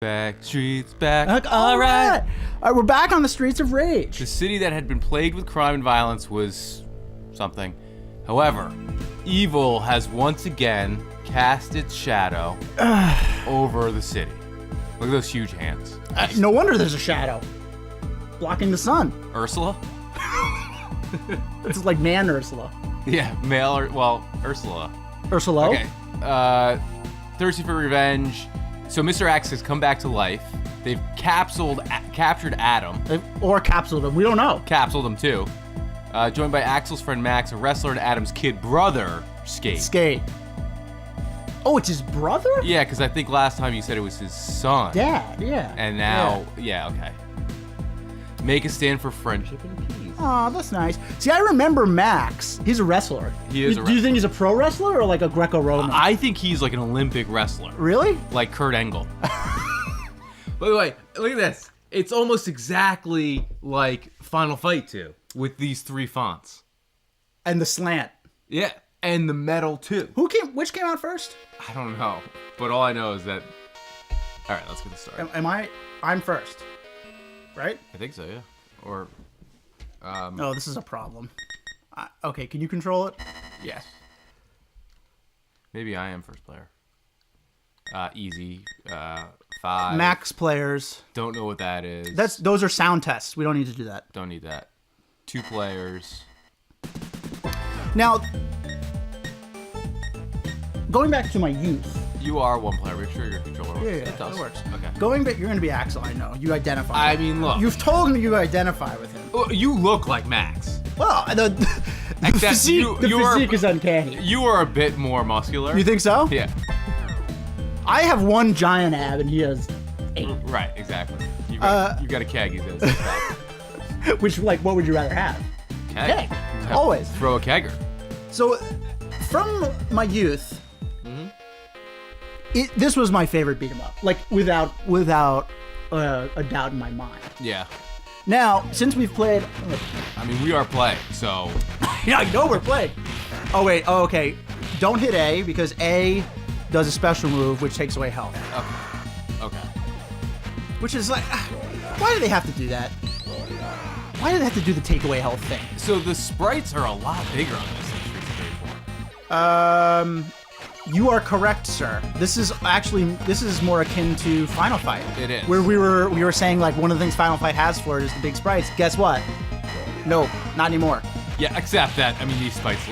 Back streets back. All right, we're back on the streets of rage. The city that had been plagued with crime and violence was something. However, evil has once again cast its shadow over the city. Look at those huge hands. No wonder there's a shadow blocking the sun. Ursula? It's like man Ursula. Yeah, Ursula. Ursula? Okay. Thirsty for revenge. So Mr. X has come back to life. They've captured Adam. Or capsuled him. We don't know. Capsuled him too. Joined by Axel's friend Max, a wrestler, and Adam's kid brother, Skate. Oh, it's his brother? Yeah, because I think last time you said it was his son. Dad, yeah. And now, yeah, okay. Make a stand for friendship and peace. Oh, that's nice. See, I remember Max. He's a wrestler. He is a Do you think he's a pro wrestler or like a Greco-Roman? I think he's like an Olympic wrestler. Really? Like Kurt Angle. By the way, look at this. It's almost exactly like Final Fight 2 with these three fonts. And the slant. Yeah, and the metal too. Which came out first? I don't know, but all I know is that... All right, let's get this started. I'm first, right? I think so, yeah. Or... Oh, this is a problem. Okay, can you control it? Yes. Maybe I am first player. Easy. 5. Max players. Don't know what that is. Those are sound tests. We don't need to do that. Don't need that. 2 players. Now, going back to my youth. You are 1 player. Make sure your controller works. Yeah, it does. it works. Okay. Going back, you're going to be Axel, I know. You identify. I mean, look. You've told me you identify with him. Well, you look like Max. Well, the physique is uncanny. You are a bit more muscular. You think so? Yeah. I have 1 giant ab and he has 8. Right, exactly. You got a keg. He's in his Which, like, what would you rather have? Keg. Always. Throw a kegger. So, from my youth, this was my favorite beat 'em up. Like, without a doubt in my mind. Yeah. Now, since we've played... I mean, we are playing, so... Yeah, I know we're playing. Oh, wait. Oh, okay. Don't hit A, because A does a special move, which takes away health. Okay. Which is like... Why do they have to do that? Why do they have to do the take away health thing? So the sprites are a lot bigger on this than Streets of Rage 4. You are correct, sir. This is more akin to Final Fight. It is. Where we were saying like one of the things Final Fight has for it is the big sprites. Guess what? Nope, not anymore. Yeah, except that, I mean, these sprites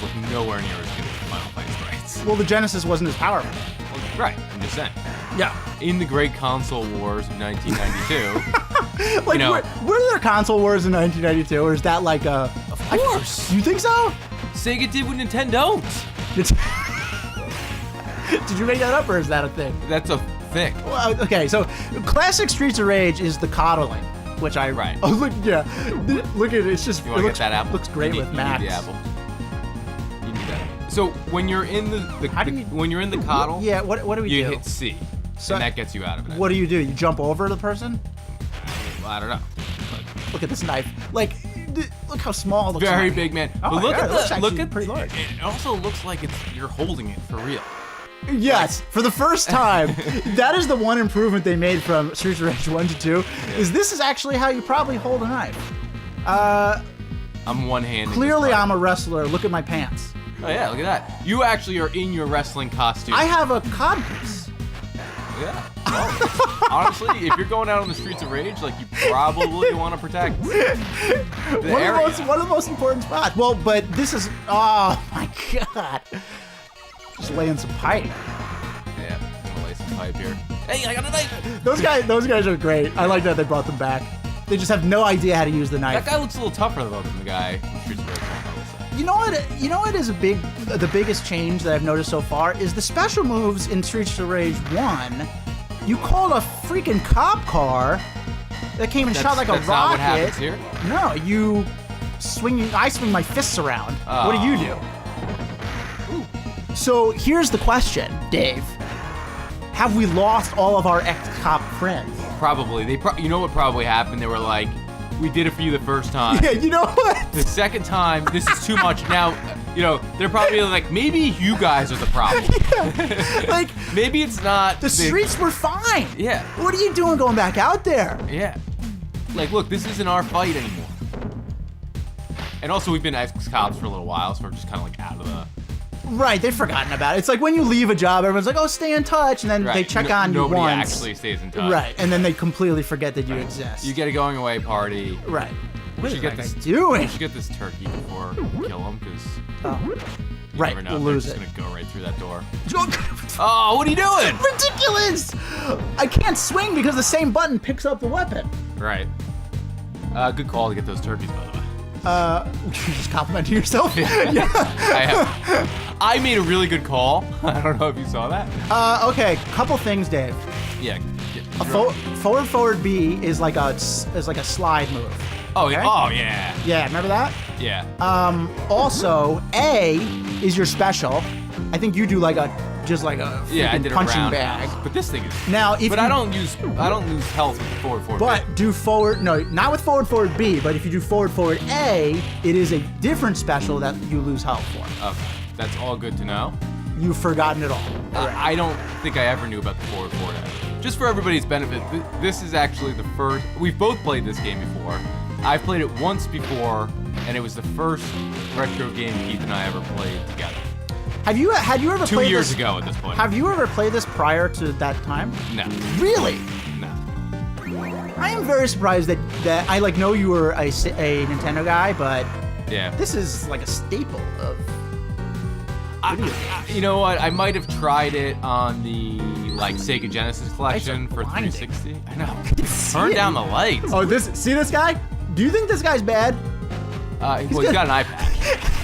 look nowhere near as good as the Final Fight sprites. Well, the Genesis wasn't as powerful. Well, right, I'm just saying. Yeah. In the great console wars of 1992, like, were there console wars in 1992, or is that like a... Of course. You think so? Sega did what Nintendo don't. Did you make that up, or is that a thing? That's a thing. Well, okay, so classic Streets of Rage is the coddling, which I... Right. Oh, look, yeah. Look at it. It's just... You want to get that apple? Looks great with Max. You need the apple. You need that. So when you're in when you're in the coddle... Yeah, what do we do? You hit C, and that gets you out of it. What do? You jump over the person? Well, I don't know. Look at this knife. Like, look how small it looks. Very big, man. Oh, but look look at pretty large. It also looks like you're holding it for real. Yes, for the first time. That is the one improvement they made from Streets of Rage 1 to 2, is this is actually how you probably hold a knife. I'm one-handed. Clearly I'm a wrestler. Look at my pants. Oh yeah, look at that. You actually are in your wrestling costume. I have a codpiece. Yeah. Well, honestly, if you're going out on the Streets of Rage, like, you probably want to protect one of the most important spots. Well, but this is... Oh, my God. Just laying some pipe. Yeah, I'm gonna lay some pipe here. Hey, I got a knife! Those guys are great. I like that they brought them back. They just have no idea how to use the knife. That guy looks a little tougher though than the guy in Streets of Rage 1, I will say. You know what is the biggest change that I've noticed so far is the special moves in Streets of Rage 1. You called a freaking cop car that came and shot like a rocket. That's not what happens here? No, I swing my fists around. Oh. What do you do? So here's the question, Dave. Have we lost all of our ex-cop friends? Probably. You know what probably happened? They were like, we did it for you the first time. Yeah, you know what? The second time, this is too much. Now, You know, they're probably like, maybe you guys are the problem. Like, maybe it's not. the streets were fine. Yeah. What are you doing going back out there? Yeah. Like, look, this isn't our fight anymore. And also, we've been ex-cops for a little while, so we're just kind of like out of the... Right, they've forgotten about it. It's like when you leave a job, everyone's like, oh, stay in touch, and then they check on you once. Nobody actually stays in touch. Right, and then they completely forget that you exist. You get a going away party. Right. What is that guy doing? We should get this turkey before we kill him, because Right, never know. we'll They're lose just it. going to go right through that door. Oh, what are you doing? Ridiculous! I can't swing because the same button picks up the weapon. Right. Good call to get those turkeys, by the way. You're just complimenting yourself? I made a really good call. I don't know if you saw that. Okay, couple things, Dave. Yeah. Forward B is like a slide move. Oh, okay? Oh, yeah. Yeah, remember that? Yeah. Also, A is your special. I think you do like a I did punching a round bag. But this thing is. Now, if I don't lose health with the forward. But B. do forward. No, not with forward B. But if you do forward A, it is a different special that you lose health for. Okay, that's all good to know. You've forgotten it all. I don't think I ever knew about the forward A. Just for everybody's benefit, this is actually the first. We've both played this game before. I've played it once before, and it was the first retro game Keith and I ever played together. Had you ever 2 played years this, ago at this point? Have you ever played this prior to that time? No. Really? No. I am very surprised that I know you were a Nintendo guy, but yeah, this is like a staple of video games. You know what? I might have tried it on the Sega Genesis collection for 360. I know. Turn down the lights. Oh, see this guy? Do you think this guy's bad? He's got an iPad.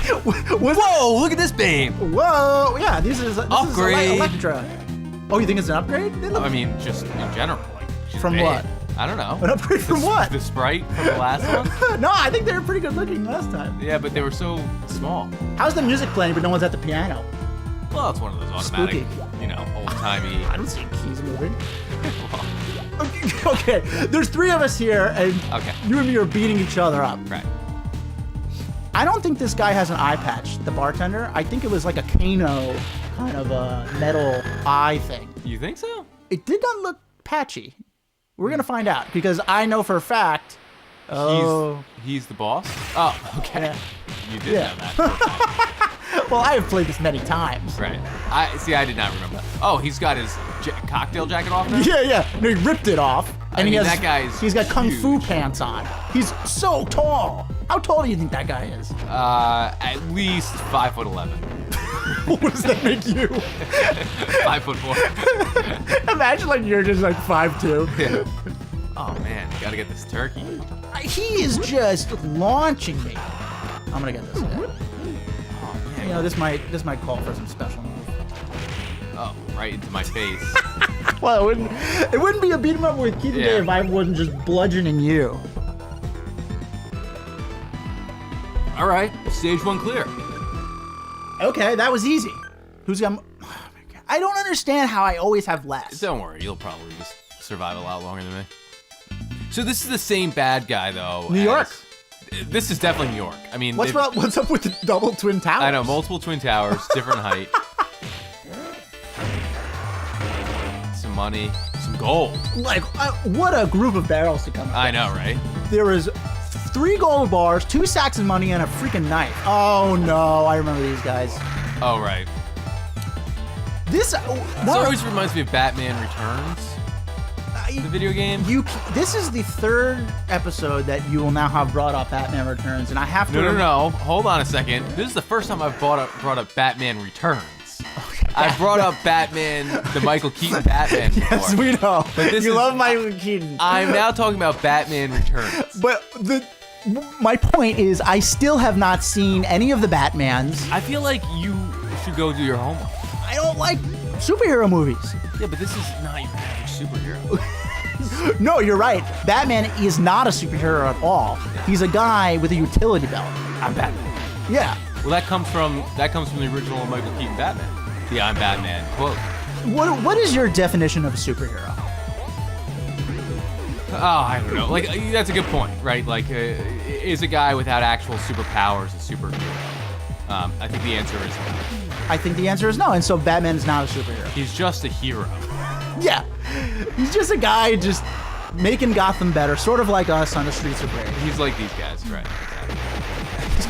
Whoa! Look at this babe. Whoa! Yeah, this is upgrade. Electra. Oh, you think it's an upgrade? I mean, just in general. She's from big. what? I don't know. An upgrade from what? The sprite from the last one? No, I think they were pretty good looking last time. Yeah, but they were so small. How's the music playing, but no one's at the piano? Well, it's one of those automatic, old-timey. I don't see keys moving. Okay, there's three of us here, and you and me are beating each other up. Right. I don't think this guy has an eye patch, the bartender. I think it was like a Kano kind of a metal eye thing. You think so? It did not look patchy. We're going to find out, because I know for a fact... He's the boss? Oh, okay. Yeah. You did know that. Well, I have played this many times. Right. I did not remember that. Oh, he's got his cocktail jacket off now? Yeah. No, he ripped it off. And that guy's he's got kung huge. fu pants on. He's so tall. How tall do you think that guy is? At least 5'11". What does that make you? 5'4". Imagine you're just 5'2". Yeah. Oh man, gotta get this turkey. He is just launching me. I'm gonna get this guy. Oh man. You know, this might call for some special move. Oh, right into my face. Well, it wouldn't be a beat 'em up with Keith today if I wasn't just bludgeoning you. All right, stage 1 clear. Okay, that was easy. Who's got? Oh my God. I don't understand how I always have less. Don't worry, you'll probably just survive a lot longer than me. So this is the same bad guy though. New York. This is definitely New York. I mean, what's up with the double twin towers? I know, multiple twin towers, different height. Some money, some gold. What a group of barrels to come. I know, right? There was 3 gold bars, 2 sacks of money, and a freaking knife. Oh no, I remember these guys. Oh right. This always reminds me of Batman Returns. The video game. This is the 3rd episode that you will now have brought up Batman Returns, and I have to. No. Hold on a second. This is the first time I've brought up Batman Returns. Okay. I've brought up Batman, the Michael Keaton Batman before. Yes, we know. But you love Michael Keaton. I'm now talking about Batman Returns. But my point is, I still have not seen any of the Batmans. I feel like you should go do your homework. I don't like superhero movies. Yeah, but this is not your average superhero. No, you're right. Batman is not a superhero at all. He's a guy with a utility belt. I'm Batman. Yeah. Well, that comes from the original Michael Keaton Batman. The I'm Batman quote. What is your definition of a superhero? Oh, I don't know. That's a good point, right? Is a guy without actual superpowers a superhero? I think the answer is no. I think the answer is no, and so Batman is not a superhero. He's just a hero. Yeah, he's just a guy just making Gotham better, sort of like us on the streets of Rage. He's like these guys, right? These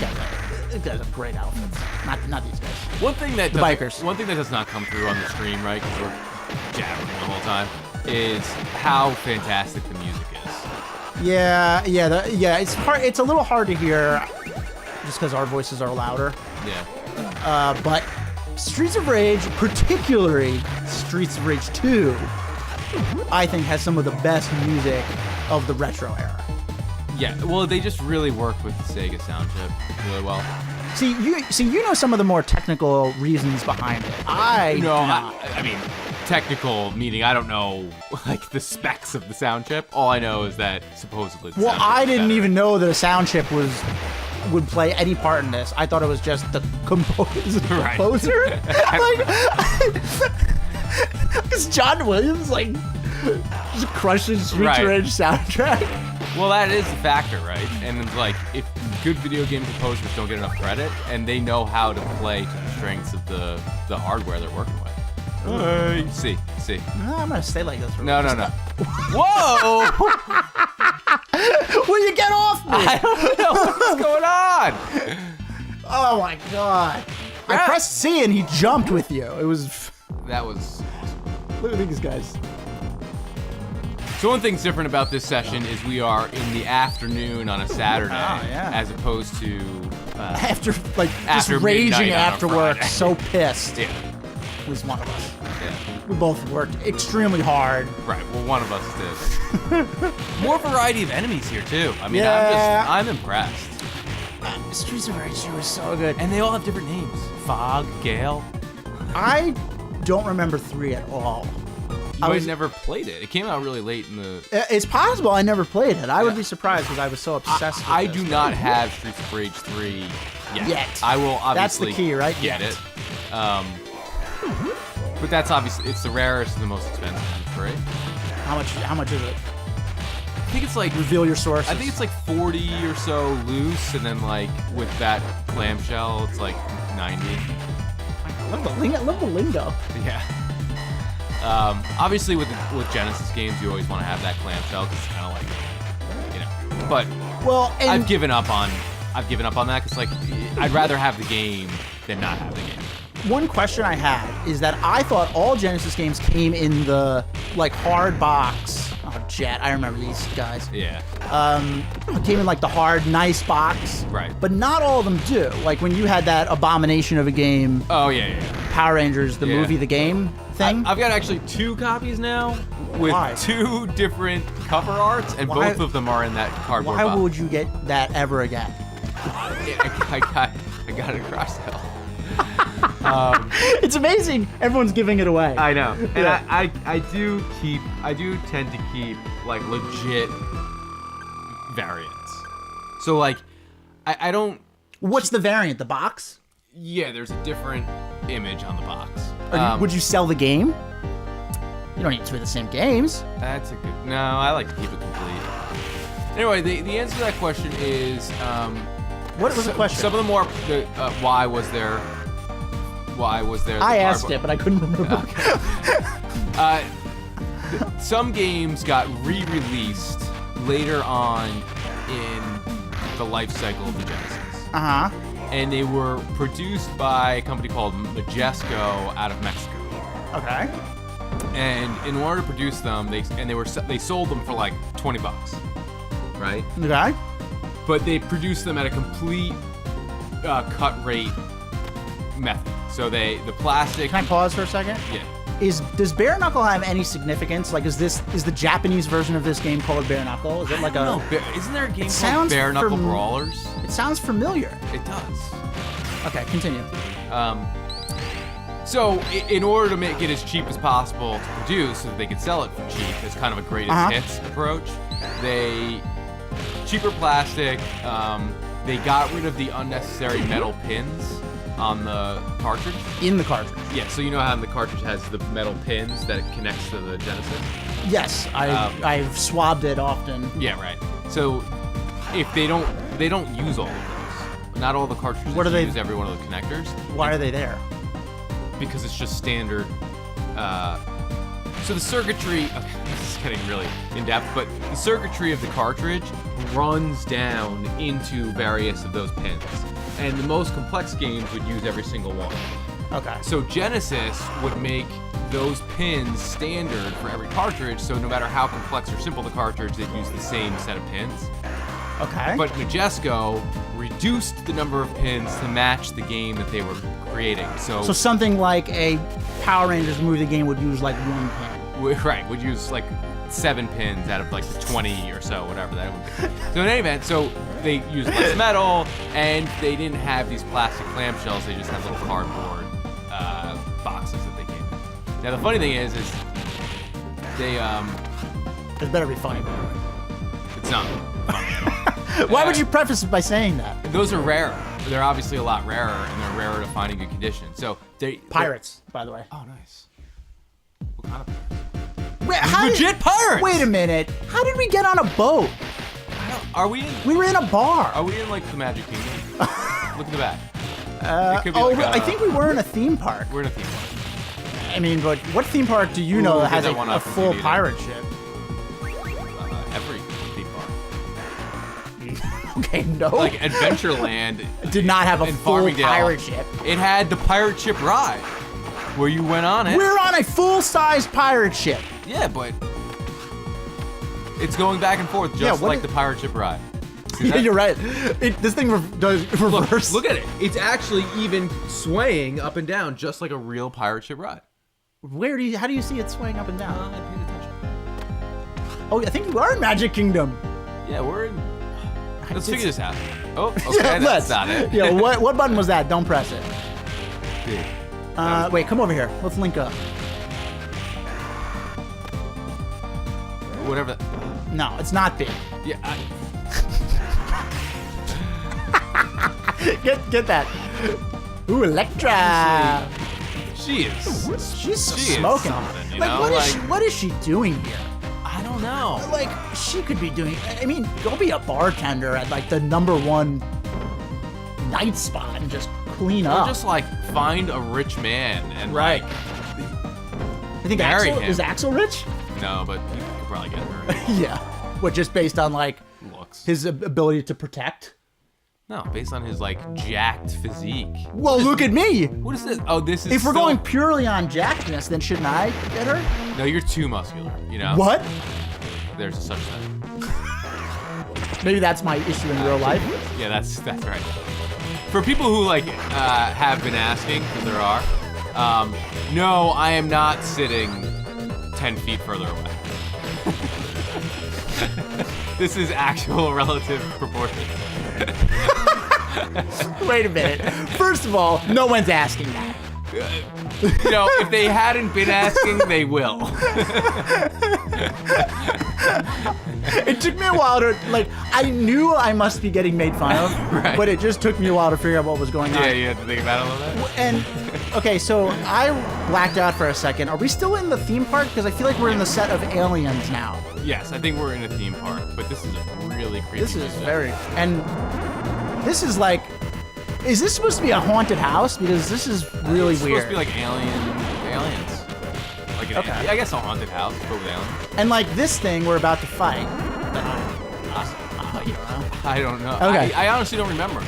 guys have great outfits. Not these guys. One thing that bikers. One thing that does not come through on the stream, right? Because we're jabbering the whole time, is how fantastic the music is. Yeah. It's hard. It's a little hard to hear, just because our voices are louder. Yeah. But Streets of Rage, particularly Streets of Rage 2, I think has some of the best music of the retro era. Yeah, well, they just really work with the Sega sound chip really well. See, you know some of the more technical reasons behind it. I mean, technical meaning I don't know like the specs of the sound chip. All I know is that supposedly. The sound I chip is didn't better. even know that a sound chip would play any part in this. I thought it was just the composer. Because John Williams just crushes Streets of Rage soundtrack. Well, that is a factor, right? And it's like, if good video game composers don't get enough credit, and they know how to play to the strengths of the hardware they're working with. See. No, I'm gonna stay like this. No. Whoa! Will you get off me? I don't know what's going on. Oh my god! I pressed C and he jumped with you. It was. That was. Look at these guys. So one thing's different about this session is we are in the afternoon on a Saturday, as opposed to after after raging midnight on a after work, Friday. so pissed. Yeah. Was one of us. Yeah. We both worked extremely hard. Right. Well, one of us did. More variety of enemies here too. I mean, Yeah. I'm impressed. Streets of Rage 2 was so good. And they all have different names. Fog, Gale. I don't remember 3 at all. I never played it. It came out really late in the. It's possible I never played it. I would be surprised because I was so obsessed with I this. do not have Streets of Rage 3 yet. I will obviously. That's the key, right? Get Yet. it. But that's obviously it's the rarest and the most expensive, right? How much is it? I think it's like Reveal your sources. I think it's like 40 or so loose, and then like with that clamshell, it's like 90. Love the lingo. Yeah. Obviously with Genesis games, you always want to have that clamshell because it's kind of like, But and I've given up on that because like I'd rather have the game than not have the game. one question I had is that I thought all Genesis games came in the hard box. Oh, Jet, I remember these guys. Yeah. Came in the hard, nice box. Right. But not all of them do. Like when you had that abomination of a game. Oh yeah. Power Rangers, the movie, the game thing. I've got actually 2 copies now with 2 different cover arts, and both of them are in that cardboard box. Why would you get that ever again? I got it across hell. It's amazing. Everyone's giving it away. I know, and I do tend to keep legit variants. So I don't. What's the variant? The box? Yeah, there's a different image on the box. Would you sell the game? You don't need 2 of the same games. That's a good. No, I like to keep it complete. Anyway, the answer to that question is. What was the question? Some of them more. Why was there? I asked it, but I couldn't remember. Okay. Some games got re-released later on in the life cycle of the Genesis. And they were produced by a company called Majesco out of Mexico. Okay. And in order to produce them, they sold them for like $20, right? Okay. But they produced them at a complete cut rate method. So the plastic. Can I pause for a second? Yeah. Does bare knuckle have any significance? Like, is the Japanese version of this game called bare knuckle? Is it like No, isn't there a game called Bare Knuckle Brawlers? It sounds familiar. It does. Okay, continue. So in order to make it as cheap as possible to produce, so that they could sell it for cheap, as kind of a greatest hits approach, cheaper plastic. They got rid of the unnecessary metal pins on the cartridge. In the cartridge. Yeah, so you know how the cartridge has the metal pins that connects to the Genesis? Yes, I've swabbed it often. Yeah, right. So if they don't use all of those. Not all the cartridges What are they- use every one of the connectors. Why are they there? Because it's just standard. So the circuitry, okay, this is getting really in-depth, but the circuitry of the cartridge runs down into various of those pins. And the most complex games would use every single one. Okay. So Genesis would make those pins standard for every cartridge, so no matter how complex or simple the cartridge, they'd use the same set of pins. Okay. But Majesco reduced the number of pins to match the game that they were creating. So something like a Power Rangers movie game would use like one pin. right, would use like 7 pins out of like the 20 or so, whatever that would be. So in any event, so they used less metal, and they didn't have these plastic clamshells. They just had little cardboard boxes that they came in. Now the funny thing is they It better be funny. it's not funny. Why would you preface it by saying that? Those are rarer. They're obviously a lot rarer, and they're rarer to find in good condition. So Pirates, by the way. Oh, nice. What kind of pirates? Wait, how Legit pirates! Wait a minute. How did we get on a boat? Are we in? We were in a bar. Are we in like the Magic Kingdom? Look at the back. It could be Oh, like I think we were in a theme park. we're in a theme park. I mean, but what theme park do you know Ooh, that has get that one a up full from DVD. pirate ship? Every theme park. Okay, no. Like Adventureland did not have a in full Farmingdale, pirate ship. It had the pirate ship ride, where you went on it. We're on a full-size pirate ship. Yeah, but it's going back and forth, just what like is- the pirate ship ride. See Yeah, that? you're right. This thing does reverse. Look at it. It's actually even swaying up and down, just like a real pirate ship ride. How do you see it swaying up and down? I paid attention. Oh, I think you are in Magic Kingdom. Yeah, we're in. Let's It's- figure this out. Oh, okay, Yeah, that's not it. Yeah, what button was that? Don't press it. Dude, Wait, come over here. Let's link up. whatever. No, it's not big. Yeah, Get that. Ooh, Electra. she is. She's She is smoking. something, you Like, know? what is she doing here? I don't know. Like, she could be doing. I mean, go be a bartender at like the #1 night spot and just clean Or up. just like find a rich man and Right. like, You think marry Axel him. is Axel rich? no, but you could probably get her Yeah. What, just based on like looks. his ability to protect? No, based on his like jacked physique. Well, look at me. What is this? Oh, this is. If we're still- going purely on jackedness, then shouldn't I get her? No, you're too muscular. You know. What? There's a such thing. Maybe that's my issue in real life. Yeah, that's right. For people who like have been asking, because there are, no, I am not sitting 10 feet further away. This is actual relative proportion. Wait a minute. First of all, no one's asking that. You know, if they hadn't been asking, they will. It took me a while to, like, I knew I must be getting made fun of, Right. but it just took me a while to figure out what was going on. Yeah, you had to think about it a little bit. And, okay, so I blacked out for a second. Are we still in the theme park? Because I feel like we're in the set of Aliens now. Yes, I think we're in a theme park, but this is a really creepy. This is music. very, and this is like, is this supposed to be a haunted house? Because this is really It's weird. supposed to be like aliens. Like an, Okay. I guess a haunted house, but with aliens. And like this thing we're about to fight. You know. I don't know. Okay. I honestly don't remember.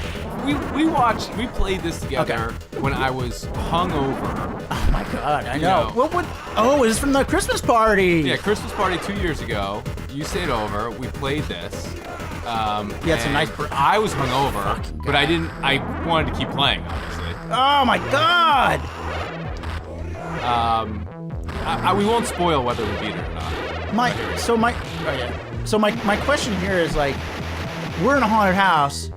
We played this together when I was hungover. Oh my god, I know. know. Oh, is this from the Christmas party? Yeah, Christmas party 2 years ago. You stayed over. We played this. You had some and nice I was hungover, but I didn't. I wanted to keep playing, obviously. Oh my god! We won't spoil whether we beat it or not. So my question here is like, we're in a haunted house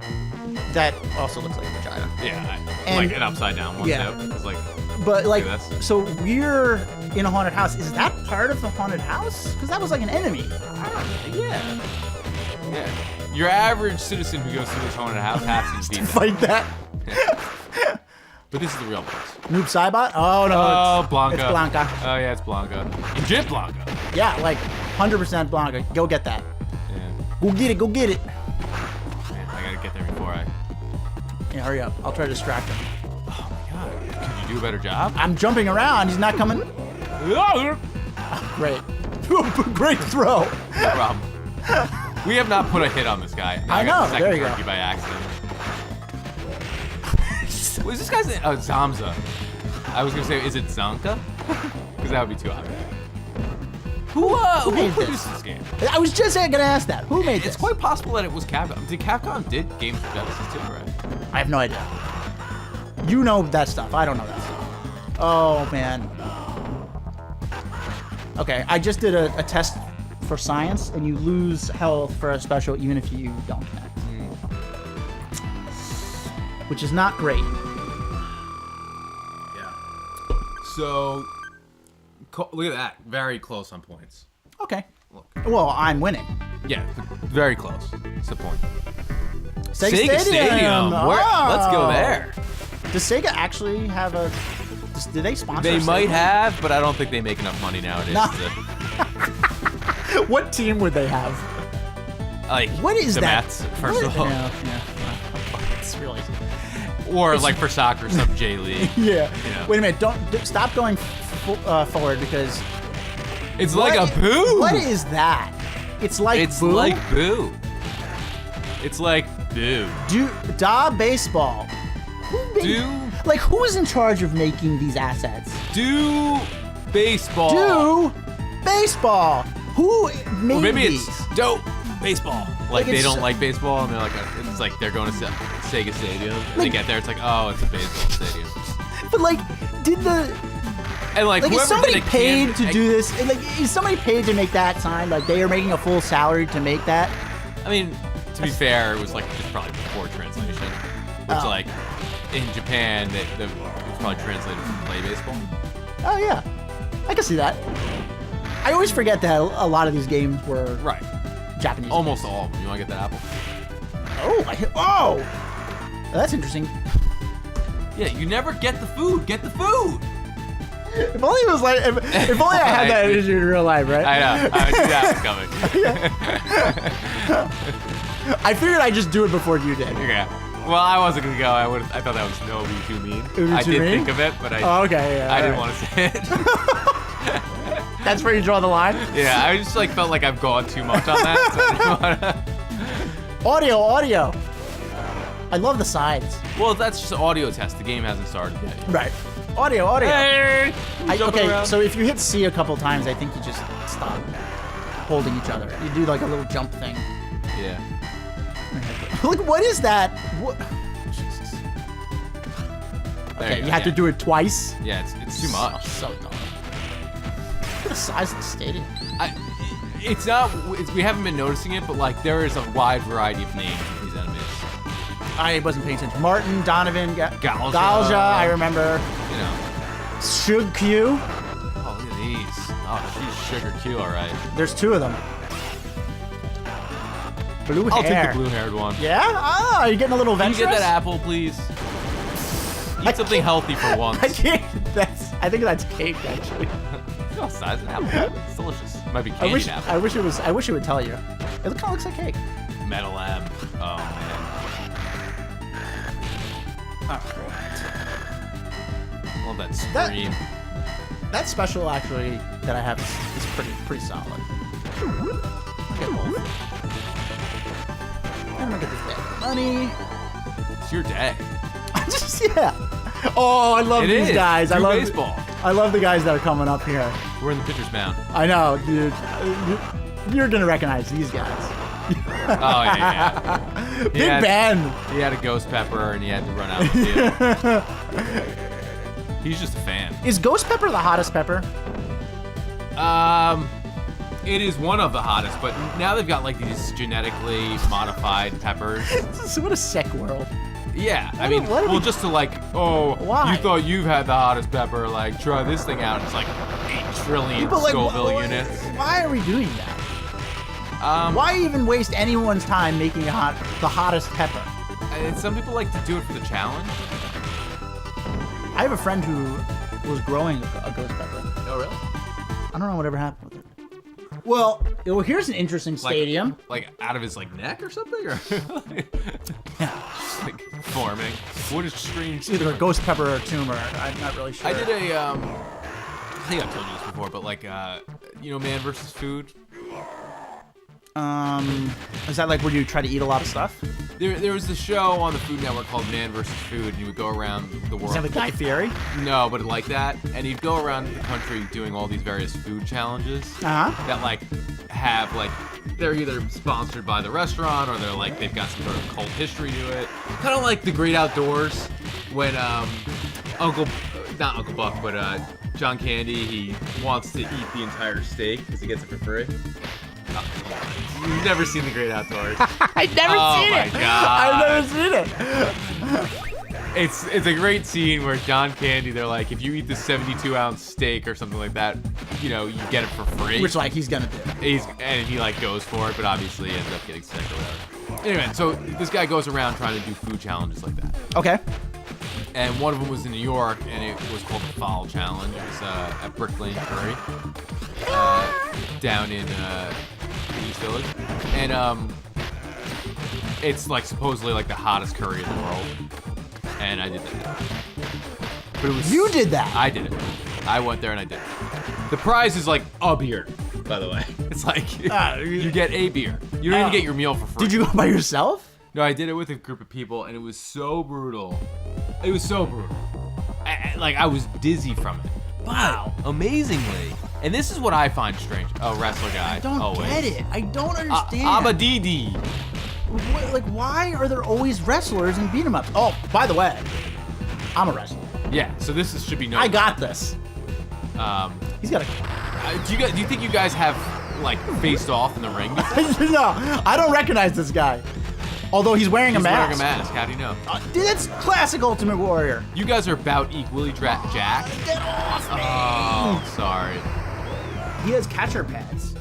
that also looks like a vagina. Yeah, And- like an upside down one. Yeah. Too. It's like, But like, that's- so we're in a haunted house. Is that part of the haunted house? Because that was like an enemy. yeah. Your average citizen who goes through this haunted house has to beat it. Fight that. But this is the real place. Noob Saibot? Oh no. Oh, Blanca. It's Blanca. Oh yeah, it's Blanca. Legit Blanca. Yeah, like 100% Blanca. Go get that. Yeah. Go get it. Go get it. Man, I gotta get there before I. Yeah, hurry up. I'll try to distract him. Oh my god. Could you do a better job? I'm jumping around. He's not coming. Great. Great throw. No problem. We have not put a hit on this guy. I got know. the second There you turkey go. by accident. Was this guy's name? Oh, Zamza. I was gonna say, is it Zonka? Because that would be too obvious. Who made produced this game? I was just gonna ask that. Who made this? It's quite possible that it was Capcom. Capcom did games for Genesis too, right? I have no idea. You know that stuff. I don't know that stuff. Oh, man. Okay, I just did a test for science, and you lose health for a special even if you don't connect. Which is not great. Yeah. So, look at that. Very close on points. Okay. Look. Well, I'm winning. Yeah, very close. That's the point. Sega Stadium. Let's go there. Does Sega actually have a... Do they sponsor They Sega? might have, but I don't think they make enough money nowadays. No. To, What team would they have? like, What is the that? Mets, first of all. Yeah. It's really... Or, like, for soccer, some J League. Yeah. Yeah. Wait a minute. Stop going forward because... It's like a boo. What is that? It's like It's boo? like boo. It's like boo. Baseball. Like, who is in charge of making these assets? Do baseball. Do baseball. Who made Or maybe these? it's dope baseball. Like Like, they it's- don't like baseball, and they're like, it's like they're going to Sega Stadium. And they get there, it's like, oh, it's a baseball stadium. But like, did the And like, is whoever somebody did it paid can- to do this? Like, is somebody paid to make that sign? Like, they are making a full salary to make that? I mean, to be fair, it was like just probably before translation, which Oh. like in Japan, it was probably translated from play baseball. Oh yeah, I can see that. I always forget that a lot of these games were Right. Japanese. Almost all of them. You want to get that apple? Oh, that's interesting. Yeah, you never get the food. Get the food. If only it was like, if only I had that issue in real life, right? I know. I knew that was coming. I figured I'd just do it before you did. Okay. Well, I wasn't gonna go. I thought that was no be too mean. It would be I too did mean? think of it, but I. Oh, okay. Yeah, I didn't all want to say it. right. That's where you draw the line. Yeah, I just like felt like I've gone too much on that. So I didn't wanna... Audio. I love the sides. Well, that's just an audio test. The game hasn't started yet. Right. Audio. Hey, Okay, so if you hit C a couple times, I think you just stop holding each other. You do like a little jump thing. Yeah. Look, what is that? What? Jesus. There Okay, you you go, have to yeah. do it twice. Yeah, it's too much. So dumb. Look at the size of the stadium. It's not. We haven't been noticing it, but like there is a wide variety of names of these enemies. I wasn't paying attention. Martin, Donovan, Galja. I remember. You know. Shug Q. Oh, look at these. Oh, she's Sugar Q, all right. There's two of them. Blue hair. I'll take the blue-haired one. Yeah? Ah, you're getting a little Can you adventurous? get that apple, please? Eat something healthy for once. I can't. I think that's cake, actually. Look how size of an apple. It's delicious. Might be I candied wish. apple. I wish it would tell you. It kind of looks like cake. Metal M. Oh man. Love that scream. That special actually that I have is pretty solid. Okay, both. I'm gonna get this bag of money. It's your day. Yeah. Oh, I love It these is. guys. I True love baseball. I love the guys that are coming up here. We're in the pitcher's mound. I know, dude. You're gonna recognize these guys. Oh yeah. Big Ben. He had a ghost pepper and he had to run out of the field. He's just a fan. Is Ghost Pepper the hottest pepper? It is one of the hottest, but now they've got like these genetically modified peppers. What a sick world. Yeah, I mean, what are well, we- just to like, oh, Why? you thought you've had the hottest pepper, like, try this thing out. It's like 8 trillion But like, Scoville units. why are we doing that? Why even waste anyone's time making the hottest pepper? And some people like to do it for the challenge. I have a friend who was growing a ghost pepper. Oh, really? I don't know whatever happened with it. Well, here's an interesting stadium. Like out of his like neck or something, or Yeah. just like forming. What a strange. It's either a ghost pepper or a tumor. I'm not really sure. I did a I think I've told you this before, but like Man vs. Food. Is that like where you try to eat a lot of stuff? There was the show on the Food Network called Man vs. Food, and you would go around the world. Is that with Guy Fieri? No, but like that, and you'd go around the country doing all these various food challenges that like have like they're either sponsored by the restaurant or they've got some sort of cult history to it. Kind of like The Great Outdoors when not Uncle Buck, but John Candy, he wants to eat the entire steak because he gets it for free. Oh, you've never seen The Great Outdoors. I've never seen it. Oh my god! I've never seen it. It's a great scene where John Candy, they're like, if you eat the 72-ounce steak or something like that, you get it for free. Which like he's gonna do. And he like goes for it, but obviously he ends up getting sick or whatever. Anyway, so this guy goes around trying to do food challenges like that. Okay. And one of them was in New York, and it was called the Fowl Challenge. It was at Brick Lane Curry, down in East Village, and it's like supposedly like the hottest curry in the world. And I did that. But it was You did that. I did it. I went there and I did it. The prize is like a beer, by the way. It's like you get a beer. You don't even get your meal for free. Did you go by yourself? No, I did it with a group of people, and it was so brutal. It was so brutal. I was dizzy from it. Wow. Amazingly. And this is what I find strange. Oh, wrestler guy. I don't always. get it. I don't understand. Abadidi. Like, why are there always wrestlers in beat 'em ups? Oh, by the way, I'm a wrestler. Yeah, so this should be known. I got this. He's got a. Do you think you guys have like faced off in the ring? No, I don't recognize this guy. Although he's wearing a mask. He's wearing a mask. How do you know? Dude, that's classic Ultimate Warrior. You guys are about equally jacked. Get off me! Oh, sorry. He has catcher pads.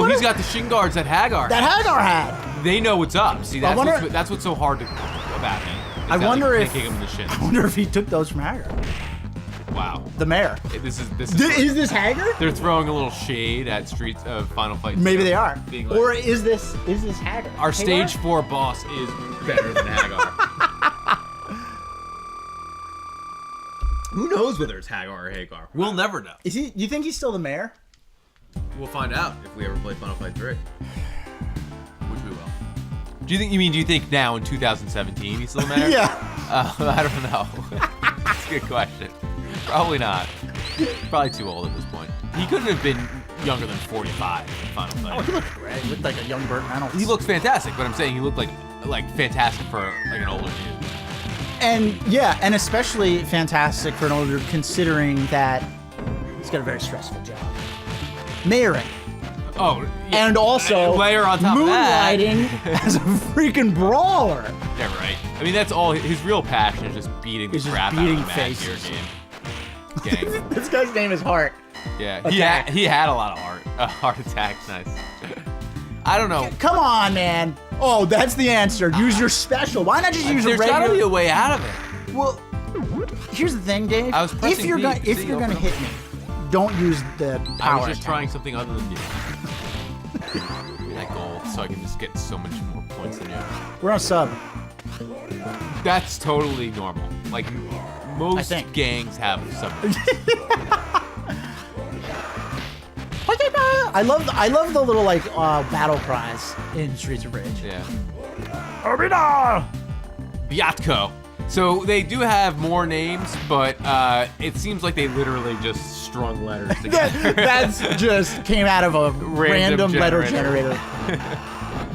He's got the shin guards that Hagar. That Hagar had. They know what's up. See, that's what's so hard about him. I wonder if kick him in the shins. I wonder if he took those from Hagar. Wow. The mayor. This is Is this Hagar? They're throwing a little shade at Streets of Final Fight. Maybe they are. Like, or is this Hagar? Our stage 4 boss is better than Hagar. Who knows whether it's Hagar or Hagar? We'll never know. Is he? You think he's still the mayor? We'll find out if we ever play Final Fight 3. Which we will. Do you think now in 2017 he's still the mayor? Yeah. I don't know. That's a good question. Probably not. Probably too old at this point. He couldn't have been younger than 45 in Final Fight. Oh, he looked great. He looked like a young Burt Reynolds. He looks fantastic, but I'm saying he looked like fantastic for like an older dude. And yeah, and especially fantastic for an older, considering that he's got a very stressful job. Mayoring. Oh, yeah. And also layer on top of that. moonlighting as a freaking brawler. Yeah, right. I mean, that's all. His real passion is just beating the crap out of the Mad Gear game. This guy's name is Hart. Yeah, Attack. he had a lot of heart attacks. Nice. I don't know. Come on, man. Oh, that's the answer. Use your special. Why not just use a regular? There's gotta be a way out of it. Well, here's the thing, Dave. I was if you're gonna hit me, don't use the power. I was just attack. trying something other than you. That gold, so I can just get so much more points than you. We're on sub. That's totally normal. Like most gangs have sub. I love the little like battle cries in Streets of Rage. Yeah. Armida! Biatko. So they do have more names, but it seems like they literally just strung letters together. That's just came out of a random letter generator.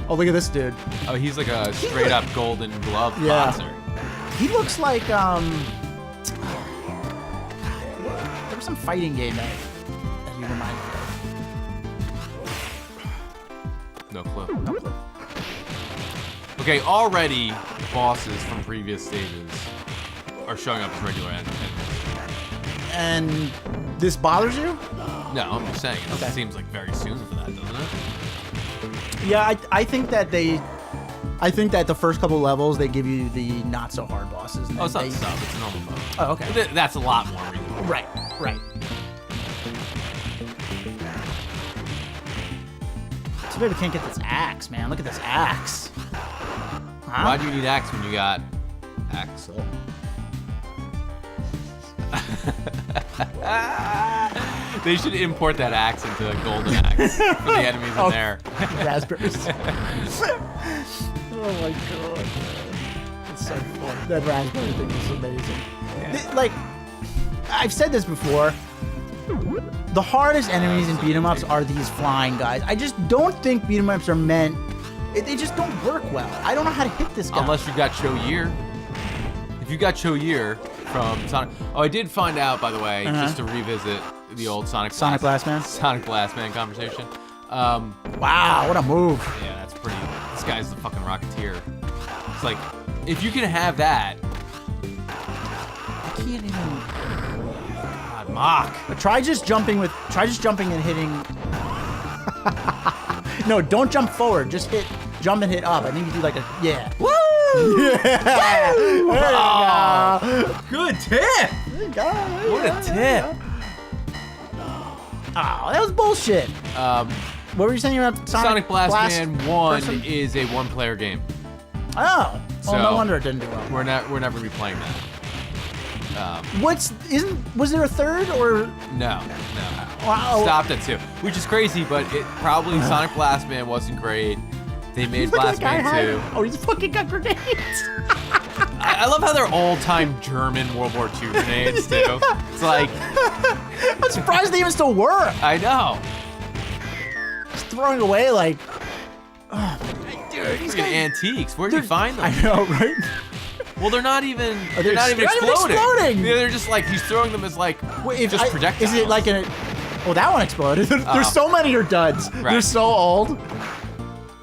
Oh, look at this dude. Oh, he's like a straight up Golden Glove boxer. He looks like there was some fighting game that you remind me of. No clue. Okay, already bosses from previous stages are showing up as regular enemies. And this bothers you? No, I'm just saying. It seems like very soon for that, doesn't it? Yeah, I think that the first couple levels they give you the not so hard bosses. And it's not sub, it's a normal mode. Oh, okay. That's a lot more reasonable. Right. Too bad we can't get this axe, man. Look at this axe. Huh? Why do you need X when you got Axel? They should import that axe into a golden axe for the enemies in there. Raspberries. Oh my god. It's so fun. That raspberry thing is amazing. Like, I've said this before. The hardest enemies in beat 'em ups are these flying guys. I just don't think beat 'em ups are meant. They just don't work well. I don't know how to hit this guy. Unless you got Cho Year. If you got Cho Year from Sonic. Oh, I did find out, by the way, just to revisit the old Sonic Blast Man conversation. Wow, what a move. Yeah, that's pretty. This guy's the fucking Rocketeer. It's like, if you can have that. I can't even. God, Mach. But try just jumping and hitting. No, don't jump forward. Just jump and hit up. I think you do like a, yeah. Woo! Yeah! Oh, good tip! What a tip! Oh, that was bullshit. What were you saying about Sonic Blast Man 1 person? is a one-player game. Oh, So, no wonder it didn't do well. We're never gonna be playing that. Was there a third or? No. Wow. Stopped at 2, which is crazy, but it probably Sonic Blast Man wasn't great. They made Blast Man 2. Oh, he's fucking got grenades. I love how they're all-time German World War II grenades too. It's like, I'm surprised they even still work. I know. Just throwing away like, oh, dude, these Freaking guys. antiques. Where do you find them? I know, right? Well, they're not even. They're They're not even exploding. Yeah, they're just like he's throwing them as like Wait, just projectiles. Is it like a? Oh, that one exploded. There's so many are duds. Right. They're so old.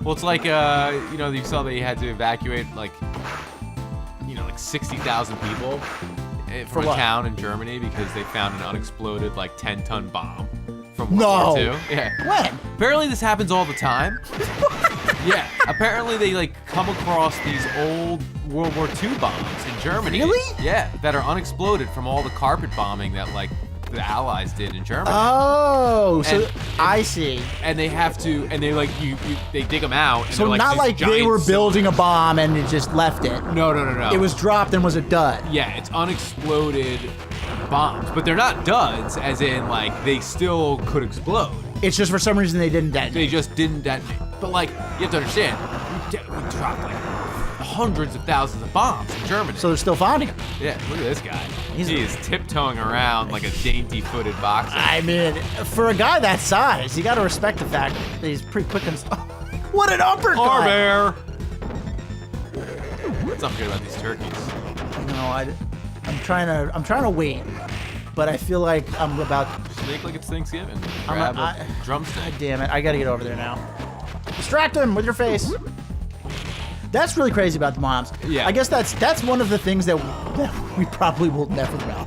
Well, it's like you saw that you had to evacuate like 60,000 people from a what? town in Germany because they found an unexploded like 10-ton bomb from No. World War II. Yeah. When? Apparently this happens all the time. Yeah. Apparently they like come across these old World War II bombs in Germany. Really? Yeah, that are unexploded from all the carpet bombing that like the Allies did in Germany. Oh, so And- I see. And they have to, and they like they dig them out. And So they're, not these like they giant were building a bomb and it just left it. No. It was dropped and was a dud. Yeah, it's unexploded bombs, but they're not duds, as in like they still could explode. It's just for some reason they didn't detonate. They just didn't detonate. But like you have to understand, we dropped like hundreds of thousands of bombs in Germany. So they're still finding him. Yeah, look at this guy. He's- He is tiptoeing around like a dainty-footed boxer. I mean, for a guy that size, you got to respect the fact that he's pretty quick and. What an uppercut! Poor bear. What's up good about these turkeys? No, I'm trying to wait, but I feel like I'm about. Just make like it's Thanksgiving. I'm Grab a- a drumstick. God damn it! I gotta get over there now. Distract him with your face. That's really crazy about the moms. Yeah. I guess that's one of the things that we probably will never know.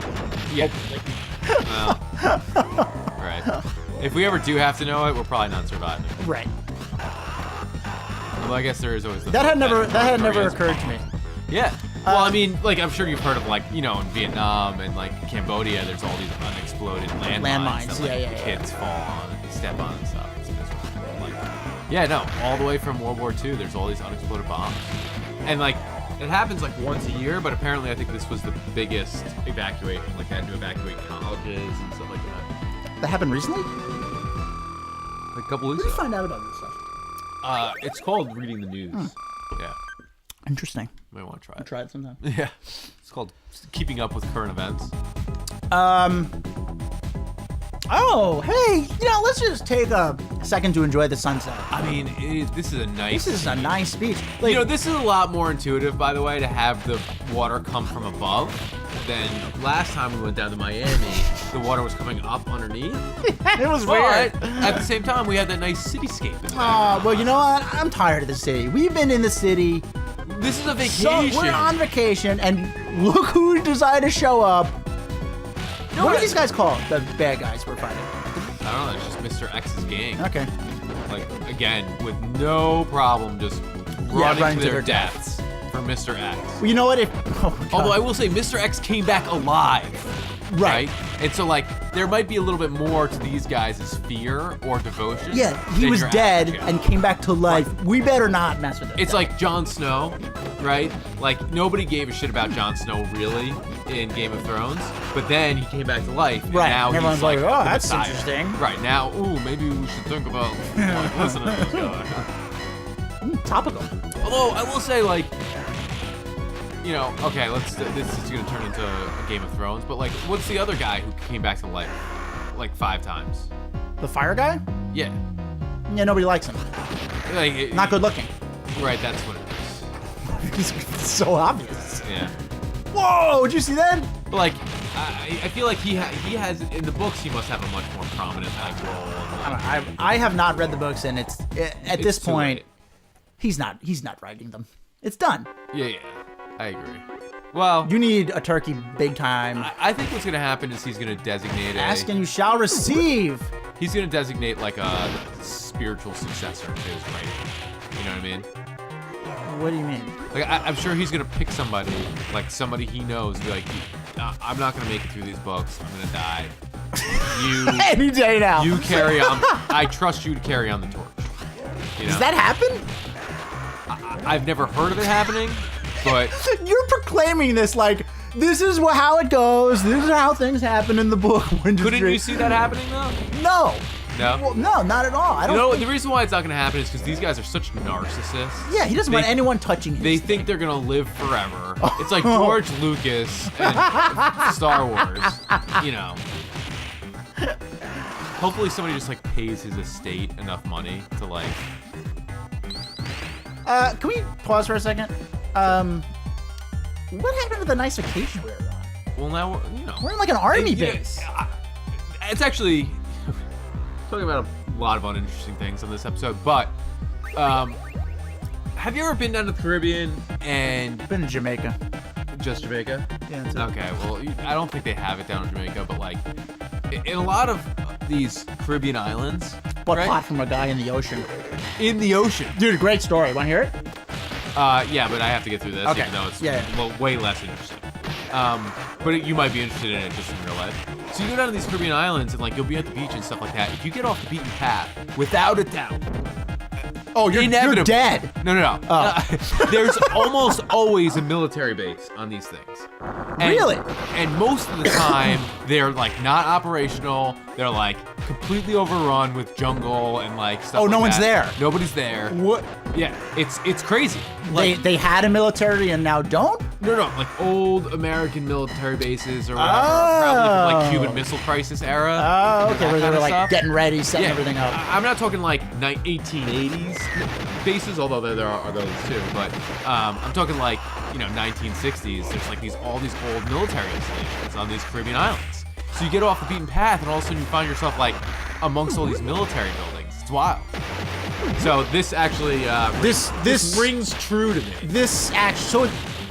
Yeah. Well, right. If we ever do have to know it, we're probably not surviving. Right. Well, I guess there is always the That had never Korea's occurred to me. Yeah. Well, I mean, like I'm sure you've heard of like in Vietnam and like Cambodia, there's all these unexploded landmines that like yeah. kids fall on and step on and stuff. It's miserable. Like, yeah, no, all the way from World War II, there's all these unexploded bombs, and like it happens like once a year. But apparently, I think this was the biggest evacuation. Like they had to evacuate colleges and stuff like that. That happened recently? Like a couple Where weeks did you ago. find out about this stuff? It's called reading the news. Yeah, Interesting. you might want to try I'll it. try it sometime. Yeah, it's called keeping up with current events. Oh, hey, let's just take a second to enjoy the sunset. I mean, this is a nice. This is a nice beach. Like, This is a lot more intuitive, by the way, to have the water come from above than last time we went down to Miami. The water was coming up underneath. it was But weird. at the same time, we had that nice cityscape. In the background. Well, you know what? I'm tired of the city. We've been in the city. This is a So vacation. we're on vacation, and look who decided to show up. What are these guys called? The bad guys we're fighting. I don't know. It's just Mr. X's gang. Okay. Like again, with no problem, just running to their deaths for Mr. X. Well, you know what? Oh my God. Although I will say, Mr. X came back alive. Right. And so, like, there might be a little bit more to these guys' fear or devotion. Yeah, he than was your dead average guy. and came back to life. We better not mess with him. It's like Jon Snow, right? Like, nobody gave a shit about Jon Snow, really, in Game of Thrones. But then he came back to life, and Right, now and everyone's he's like, the "Oh, that's Messiah." interesting. Right, now, maybe we should think about like, listening to this guy. Topical. Although, I will say, like, okay, this is going to turn into a Game of Thrones, but, like, what's the other guy who came back to life, like, 5 times? The fire guy? Yeah. Yeah, nobody likes him. Like, Not good looking. Right, that's what it is. It's so obvious. Yeah. Whoa, did you see that? But, like, I feel like he has, in the books, he must have a much more prominent, like, role. I have not read the books, and at this too point, late. he's not writing them. It's done. Yeah, I agree. Well, You need a turkey big time. I think what's going to happen is he's going to designate Ask and you shall receive. He's going to designate, like, a spiritual successor to his writing. You know what I mean? What do you mean? Like, I'm sure he's gonna pick somebody, like somebody he knows, be like, I'm not gonna make it through these books. I'm gonna die. Any day now. You carry on. I trust you to carry on the torch. You know? Does that happen? I've never heard of it happening, but You're proclaiming this like this is how it goes. This is how things happen in the book industry. couldn't you see that happening though? No. No. Well, no, not at all. I don't. The reason why it's not gonna happen is because these guys are such narcissists. Yeah, he doesn't want anyone touching him. They think they're gonna live forever. It's like George Lucas and Star Wars. You know. Hopefully somebody just like pays his estate enough money to like. Can we pause for a second? What happened to the nice vacation we were on? Well, now We're in like an army And, you know, base. it's actually talking about a lot of uninteresting things on this episode, but have you ever been down to the Caribbean and Been in Jamaica. just Jamaica? Yeah, that's it. Okay, well, I don't think they have it down in Jamaica, but like in a lot of these Caribbean islands, Bought right? pot from a guy in the ocean. In the ocean. Dude, great story. Want to hear it? Yeah, but I have to get through this, Okay. even though it's Yeah. way less interesting. But you might be interested in it just in real life. So you go down to these Caribbean islands and like you'll be at the beach and stuff like that. If you get off the beaten path, without a doubt, Oh, you're dead. No. Oh. There's almost always a military base on these things. And, Really? And most of the time, they're like not operational. They're like completely overrun with jungle and like stuff. Oh, like no one's that. there. Nobody's there. What? Yeah, it's crazy. Like, They had a military and now don't? no, like old American military bases or whatever, probably from like Cuban Missile Crisis era. Oh, and okay. that Where they kinda were like stuff. getting ready, setting everything up. I'm not talking like 1880s bases, although there are those too. But I'm talking like 1960s. There's like all these old military installations on these Caribbean islands. So you get off the beaten path, and all of a sudden you find yourself like amongst all these military buildings. It's wild. So this actually this rings true to me. So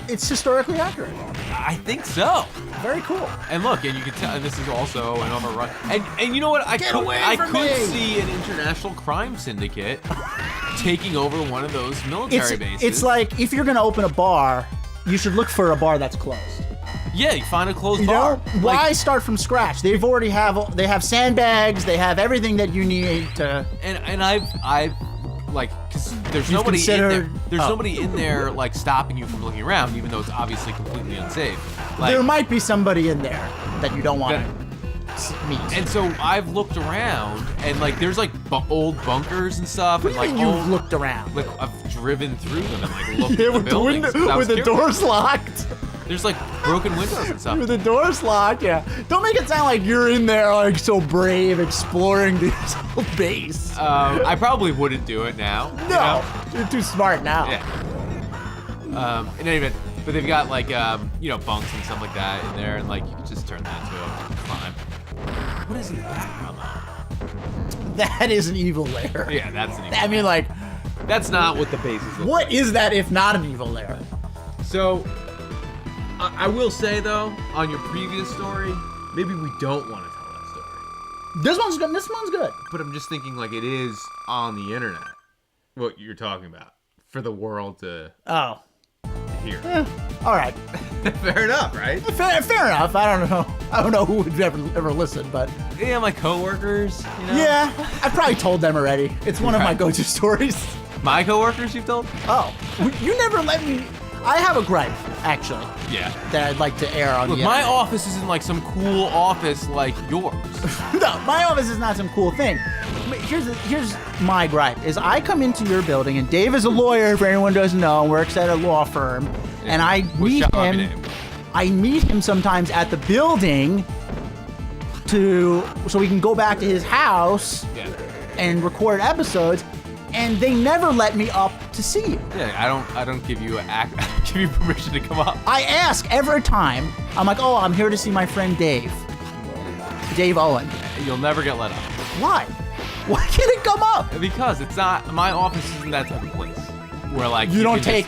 it's historically accurate. I think so. Very cool. And look, and you can tell, and this is also an overrun. And you know what? I Get could, away I from could me! see an international crime syndicate taking over one of those military bases. It's like if you're gonna open a bar, you should look for a bar that's closed. yeah, you find a closed You bar. know, why start from scratch? They have sandbags, they have everything that you need to. And I've like, because there's You've nobody in considered- there. There's nobody in there like stopping you from looking around, even though it's obviously completely unsafe. Like, There might be somebody in there that you don't want That- to meet. and so I've looked around, and like there's like old bunkers and stuff, What and do you like mean old, you've looked around? like I've driven through them and like looked Yeah, at the with the buildings. window, I was with the curious. doors locked. There's like broken windows and stuff. With the doors locked, yeah. Don't make it sound like you're in there like so brave exploring this whole base. I probably wouldn't do it now. you No, know? you're too smart now. Yeah. In any event, but they've got like bunks and stuff like that in there, and like you could just turn that into a climb. What is in the background though? That is an evil lair. Yeah, that's an evil. I mean, like, That's not what the base is. what is that if not an evil lair? So, I will say though, on your previous story, maybe we don't want to tell that story. This one's good. This one's good. But I'm just thinking like it is on the internet. What you're talking about for the world to Oh, hear. all right. Fair enough, right? Fair enough. I don't know. I don't know who would ever listen, but Yeah, my coworkers. You know? yeah, I've probably told them already. It's one of my go-to stories. My coworkers, you've told? Oh, you never let me. I have a gripe, actually, Yeah. that I'd like to air on Look, the my internet. office isn't like some cool office like yours. No, my office is not some cool thing. Here's my gripe, is I come into your building, and Dave is a lawyer, if anyone doesn't know, and works at a law firm, and I Which meet shall not be him. named. I meet him sometimes at the building so we can go back to his house Yeah. and record episodes, and they never let me up to see you. Yeah, I don't give you give you permission to come up. I ask every time. I'm like, oh, I'm here to see my friend Dave Owen. You'll never get let up. Why? Why can't it come up? Because it's not, my office isn't that type of place where like You don't can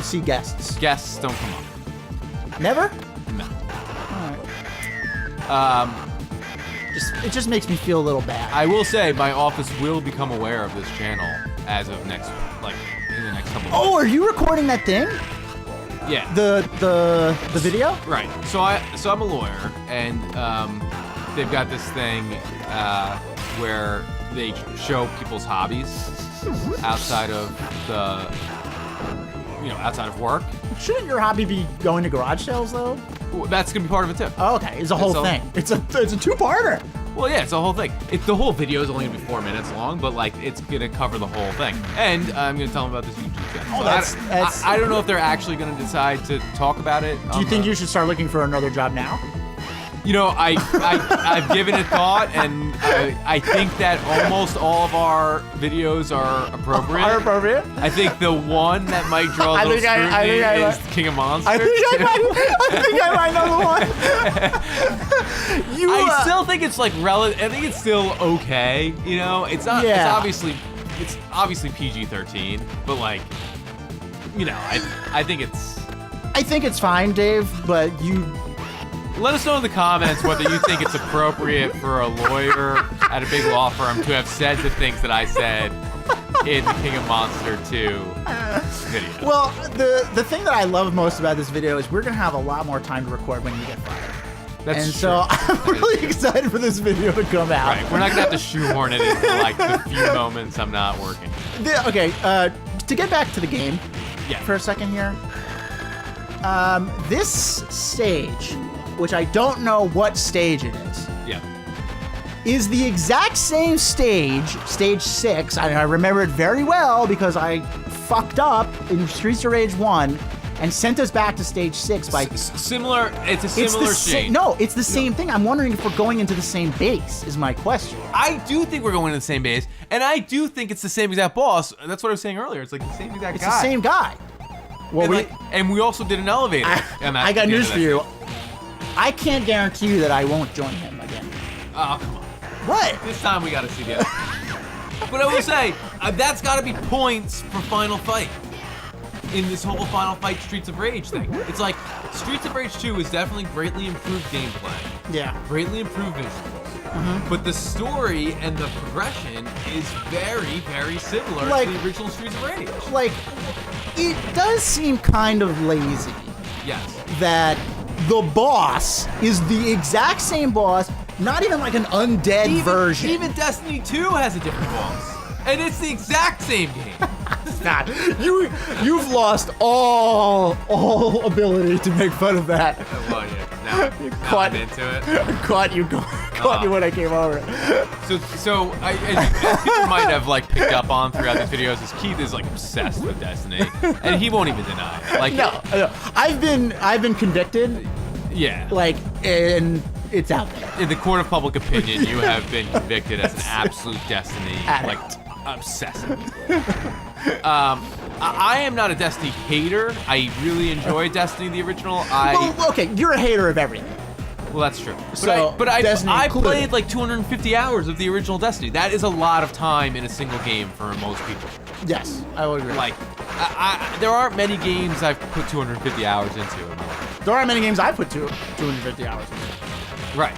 see guests. just, guests don't come up. Never? No. All right. It just makes me feel a little bad. I will say my office will become aware of this channel as of next, like in the next couple of months. Oh, are you recording that thing? Yeah. The video? Right. So I'm a lawyer, and they've got this thing where they show people's hobbies outside of outside of work. Shouldn't your hobby be going to garage sales though? Well, that's gonna be part of it too. Oh, okay, it's a whole thing. It's a two-parter. Well, yeah, it's a whole thing. The whole video is only gonna be 4 minutes long, but like it's gonna cover the whole thing. And I'm gonna tell them about this YouTube channel. Oh, So I don't know if they're actually gonna decide to talk about it. Do you think you should start looking for another job now? You know, I've given it thought, and I think that almost all of our videos are appropriate. Are appropriate? I think the one that might draw a little scrutiny is King of Monsters. I think I might know the one. I still think it's like relative. I think it's still okay. You know, it's not. Yeah. It's obviously PG-13, but like, you know, I think it's. I think it's fine, Dave, but you. Let us know in the comments whether you think it's appropriate for a lawyer at a big law firm to have said the things that I said in the King of Monster 2 video. Well, the thing that I love most about this video is we're gonna have a lot more time to record when you get fired. That's and true. so I'm really excited for this video to come out. Right, we're not gonna have to shoehorn it into like the few moments I'm not working. Okay, to get back to the game for a second here. This stage, which I don't know what stage it is the exact same stage 6. I remember it very well because I fucked up in Streets of Rage 1 and sent us back to stage 6 by... Similar, it's a similar shade. No, it's the same thing. I'm wondering if we're going into the same base, is my question. I do think we're going to the same base, and I do think it's the same exact boss. That's what I was saying earlier. It's like the same exact guy. It's the same guy. Well, and we also did an elevator. I got news for you. I can't guarantee you that I won't join him again. Oh, come on. What? This time we gotta see the other. But I will say, that's gotta be points for Final Fight. In this whole Final Fight Streets of Rage thing. It's like, Streets of Rage 2 is definitely greatly improved gameplay. Yeah. Greatly improved visuals. But the story and the progression is very, very similar to the original Streets of Rage. Like, it does seem kind of lazy. Yes. That the boss is the exact same boss, not even like an undead version. Even Destiny 2 has a different boss. And it's the exact same game. Not. You've lost all ability to make fun of that. Well, yeah. Now I'm into it. Caught you when I came over. So as people might have like picked up on throughout these videos, is Keith is like obsessed with Destiny, and he won't even deny it. Like no. I've been convicted. Yeah. Like, and it's out there. In the court of public opinion, you have been convicted as an absolute Destiny like obsessive. I am not a Destiny hater. I really enjoy Destiny, the original. Well, okay, you're a hater of everything. Well, that's true. But I played like 250 hours of the original Destiny. That is a lot of time in a single game for most people. Yes, I will agree. Like, there aren't many games I've put 250 hours into. There aren't many games I put 250 hours into. Right.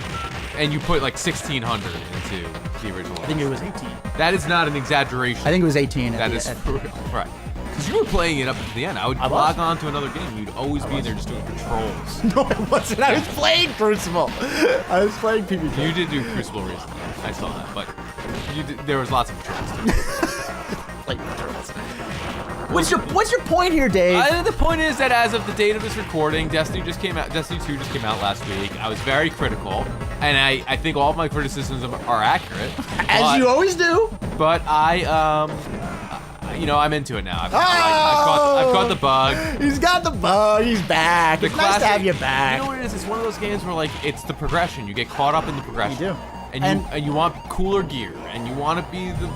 And you put like 1,600 into the original. I think it was 18. That is not an exaggeration. I think it was 18. That is for real. Right. Because you were playing it up to the end. I would log on to another game. You'd always be there just doing patrols. No, I wasn't. I was playing Crucible. I was playing PvP. You did do Crucible recently. I saw that, but there was lots of patrols too. Like patrols. What's your point here, Dave? The point is that as of the date of this recording, Destiny 2 just came out last week. I was very critical, and I think all of my criticisms are accurate. As you always do. But I'm into it now. I've caught the bug. He's got the bug. He's back. It's nice to have you back. You know what it is? It's one of those games where like it's the progression. You get caught up in the progression. You do. And you want cooler gear, and you want to be the.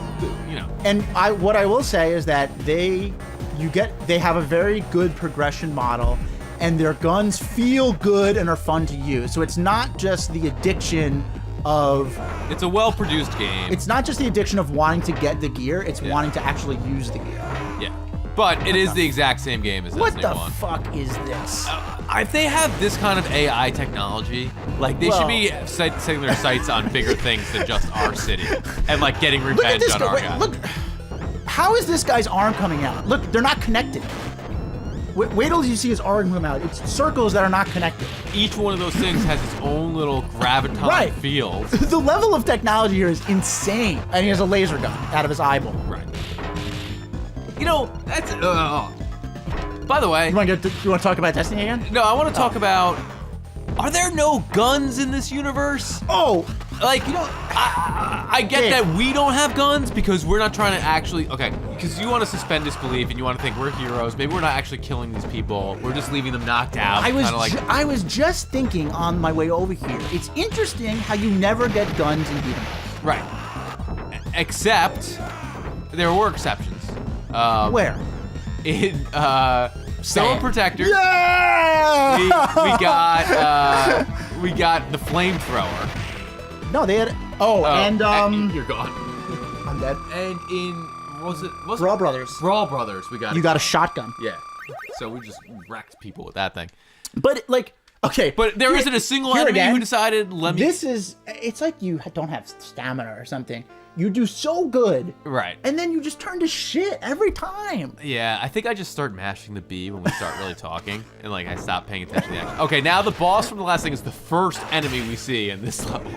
And what I will say is that they have a very good progression model, and their guns feel good and are fun to use. So it's not just the addiction of. It's a well-produced game. It's not just the addiction of wanting to get the gear. It's wanting to actually use the gear. Yeah. But it is the exact same game as What Destiny the 1. fuck is this? If they have this kind of AI technology, like they should be setting their sights on bigger things than just our city and like getting revenge on our guys. Look, how is this guy's arm coming out? Look, they're not connected. Wait till you see his arm come out. It's circles that are not connected. Each one of those things has its own little graviton field. The level of technology here is insane. And he has a laser gun out of his eyeball. Right. That's. By the way, you want to talk about Destiny again? No, I want to talk about. Are there no guns in this universe? Oh, like I get that we don't have guns because we're not trying to actually. Okay, because you want to suspend disbelief and you want to think we're heroes. Maybe we're not actually killing these people. We're just leaving them knocked out. I was just thinking on my way over here. It's interesting how you never get guns in beat 'em ups. Right. Except there were exceptions. Where? In Stone Protector. Yeah! We got the flamethrower. No, they had. And you're gone. I'm dead. And in Brawl Brothers. Brawl Brothers, we got. You got a shotgun. Yeah. So we just wrecked people with that thing. But like, okay. But there isn't a single enemy who decided. It's like you don't have stamina or something. You do so good. Right. And then you just turn to shit every time. Yeah, I think I just start mashing the B when we start really talking. And like I stop paying attention to the action. Okay, now the boss from the last thing is the first enemy we see in this level.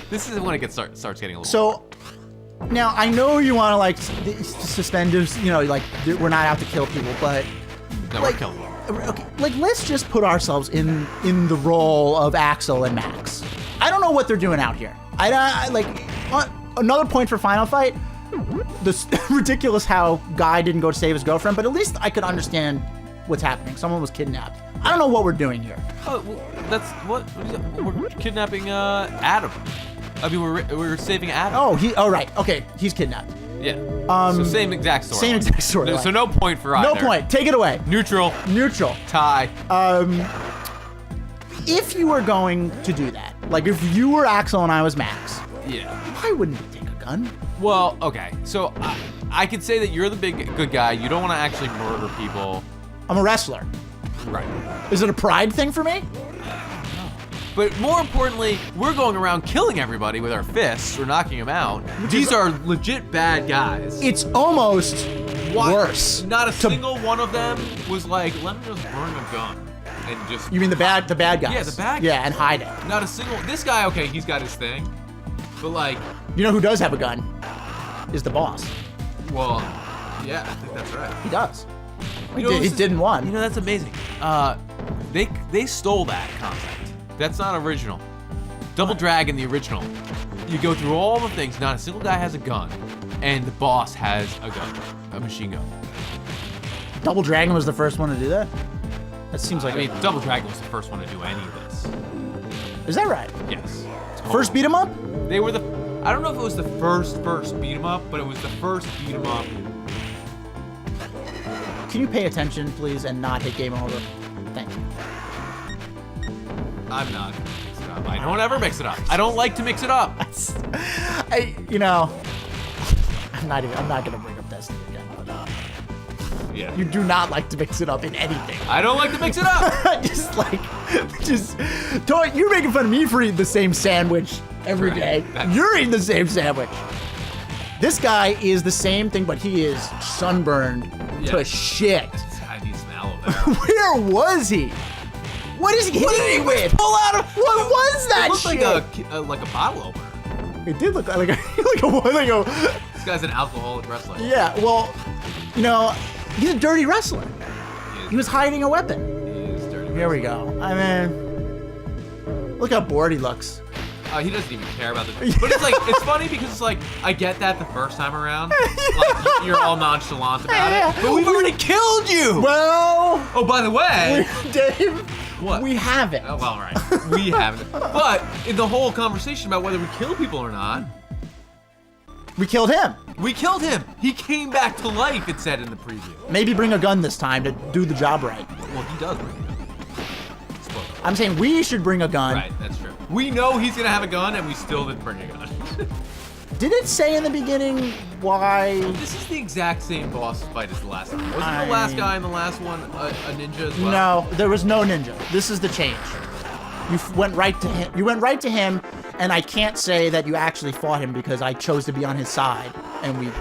This is when it starts getting a little So, now I know you want to like suspend us, like we're not out to kill people, but. No, we're killing them. Okay, like let's just put ourselves in the role of Axel and Max. I don't know what they're doing out here. Another point for Final Fight, this ridiculous how Guy didn't go to save his girlfriend, but at least I could understand what's happening. Someone was kidnapped. I don't know what we're doing here. Oh, well, that's what we're kidnapping Adam. I mean, we're saving Adam. Right. Okay, he's kidnapped. Yeah. So same exact story. Same exact story. So no point for either. No point. Take it away. Neutral. Tie. If you were going to do that, like if you were Axel and I was Max, yeah, why wouldn't you take a gun? Well, okay, so I could say that you're the good guy. You don't want to actually murder people. I'm a wrestler. Right. Is it a pride thing for me? But more importantly, we're going around killing everybody with our fists or knocking them out. These are legit bad guys. It's almost worse. Not a single one of them was like, let me just burn a gun. And just. You mean the bad guys? Yeah, the bad guys. Yeah, and hide it. Not a single. This guy, okay, he's got his thing. But like. You know who does have a gun? Is the boss. Well, yeah, I think that's right. He does. He didn't one. You know, that's amazing. They stole that concept. That's not original. Double Dragon, the original. You go through all the things. Not a single guy has a gun, and the boss has a gun, a machine gun. Double Dragon was the first one to do that. That seems like. I mean, Double Dragon was the first one to do any of this. Is that right? Yes. Totally. First beat 'em up? They were the. I don't know if it was the first beat 'em up, but it was the first beat 'em up. Can you pay attention, please, and not hit game over? Thank you. I'm not gonna mix it up. I don't ever mix it up. I don't like to mix it up. I'm not gonna bring up Destiny again. But, yeah. You do not like to mix it up in anything. I don't like to mix it up. You're making fun of me for eating the same sandwich every day. You're eating the same sandwich. This guy is the same thing, but he is sunburned to shit. This guy needs some aloe vera. Where was he? What is he hitting me with? Pull out of. What was that It looked shit? like a bottle opener. It did look like a This guy's an alcoholic wrestler. Yeah, well, you know, he's a dirty wrestler. He was hiding a weapon. He is dirty. Here we go. I mean, look how bored he looks. He doesn't even care about this. But it's like, it's funny because it's like, I get that the first time around. Like, you're all nonchalant about it. But we've already killed you! Well... Oh, by the way... Dave, what? We haven't. Oh, well, right. We haven't. But in the whole conversation about whether we kill people or not... We killed him. We killed him. He came back to life, it said in the preview. Maybe bring a gun this time to do the job right. Well, he does bring a gun. I'm saying we should bring a gun. Right, that's true. We know he's gonna have a gun, and we still didn't bring a gun. Did it say in the beginning why? This is the exact same boss fight as the last one. Wasn't the last guy in the last one a ninja as well? No, there was no ninja. This is the change. You went right to him. You went right to him, and I can't say that you actually fought him because I chose to be on his side, and we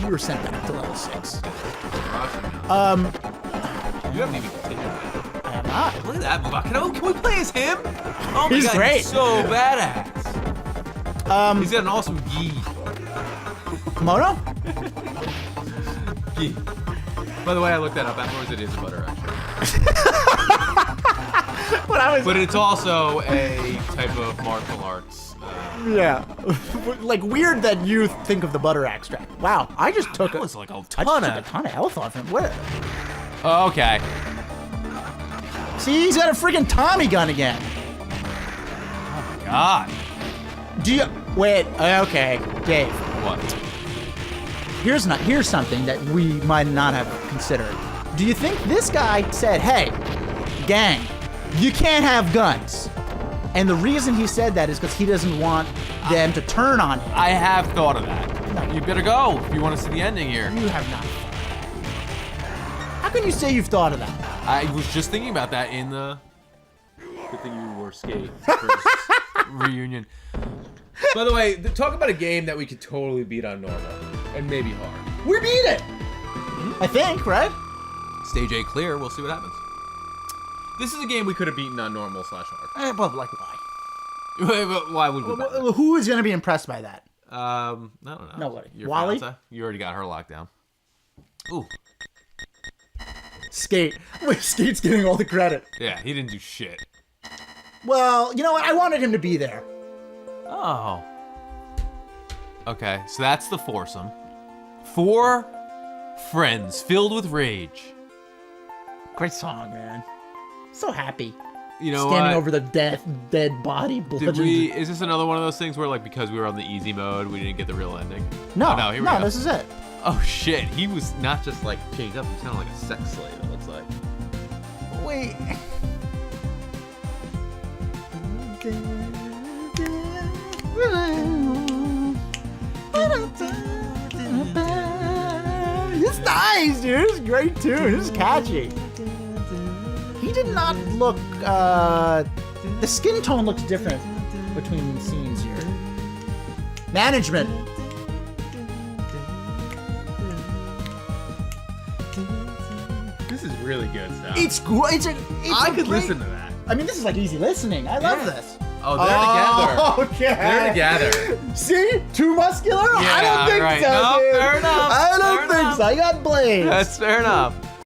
were sent back to level 6. You haven't even continued that. I am not. Look at that move. Can we play as him? Oh my He's God, great. He's so badass. He's got an awesome gi. Komodo? Gi. By the way, I looked that up afterwards. It is a butter actually. But it's also a type of martial arts. Yeah. Like weird that you think of the butter extract. Wow, I just took That was like a I just ton took a of. ton of health off him. What? Oh, okay. See, he's got a freaking Tommy gun again. Oh my God. Do you wait? Okay, Dave. What? Here's something that we might not have considered. Do you think this guy said, "Hey, gang, you can't have guns," and the reason he said that is because he doesn't want them to turn on him? I have thought of that. You better go if you want to see the ending here. You have not. How can you say you've thought of that? I was just thinking about that in the. Good thing you wore skate for reunion. By the way, talk about a game that we could totally beat on normal and maybe hard. We beat it. I think, right? Stage A clear. We'll see what happens. This is a game we could have beaten on normal / hard. Well, like why? Wait, why would we? Well, who is going to be impressed by that? I don't know. Nobody. Your Wally? fiance? You already got her locked down. Ooh. Skate. Wait, Skate's getting all the credit. Yeah, he didn't do shit. Well, you know what? I wanted him to be there. Oh. Okay, so that's the foursome. 4 friends filled with rage. Great song, man. So happy. You know Standing what? over the dead body. Did we? Is this another one of those things where, like, because we were on the easy mode, we didn't get the real ending? No, Oh, no, here we go. this is it. Oh shit! He was not just like chained up; he was kind of like a sex slave. It looks like. Wait. It's nice, dude. It's a great tune. It's catchy. He did not look. The skin tone looks different between scenes here. Management. This is really good stuff. It's great. I could listen to that. I mean, this is like easy listening. I love Yeah. this. Oh, they're together. Okay. They're together. See? Too muscular? I Yeah, don't think right. so, No, dude. fair enough. I don't Fair think enough. so. I got blades. That's fair enough.